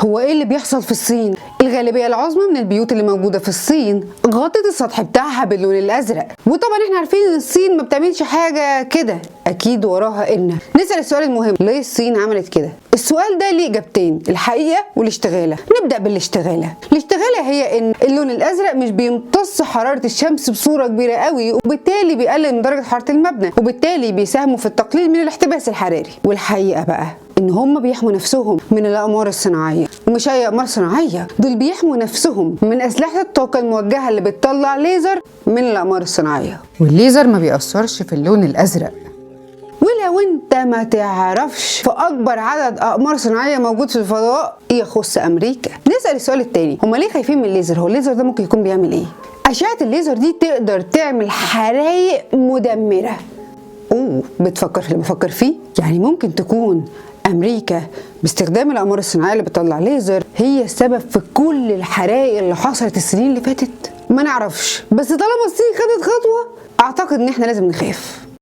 هو ايه اللي بيحصل في الصين؟ الغالبية العظمى من البيوت اللي موجودة في الصين غطت السطح بتاعها باللون الازرق، وطبعا احنا عارفين ان الصين ما بتعملش حاجة كده، اكيد وراها ان. نسأل السؤال المهم، ليه الصين عملت كده؟ السؤال ده ليه اجابتين، الحقيقة والاشتغالة. نبدأ بالاشتغالة. الاشتغالة هي ان اللون الازرق مش بيمتص حرارة الشمس بصورة كبيرة قوي، وبالتالي بيقلل من درجة حرارة المبنى، وبالتالي بيساهموا في التقليل من الاحتباس الحراري. والحقيقة بقى ان هم بيحموا نفسهم من الاقمار الصناعيه، ومش اي اقمار صناعيه، دول بيحموا نفسهم من اسلحه الطاقه الموجهه اللي بتطلع ليزر من الاقمار الصناعيه، والليزر ما بيأثرش في اللون الازرق. ولو انت ما تعرفش، فاكبر عدد اقمار صناعيه موجود في الفضاء يخص امريكا. نسال السؤال الثاني، هم ليه خايفين من الليزر؟ هو الليزر ده ممكن يكون بيعمل ايه؟ اشعه الليزر دي تقدر تعمل حرايق مدمره. بتفكر في اللي بفكر فيه؟ يعني ممكن تكون أمريكا باستخدام الأقمار الصناعية اللي بتطلع ليزر هي السبب في كل الحرائق اللي حصلت السنين اللي فاتت؟ ما نعرفش، بس طالما الصين خدت خطوة أعتقد إن إحنا لازم نخاف.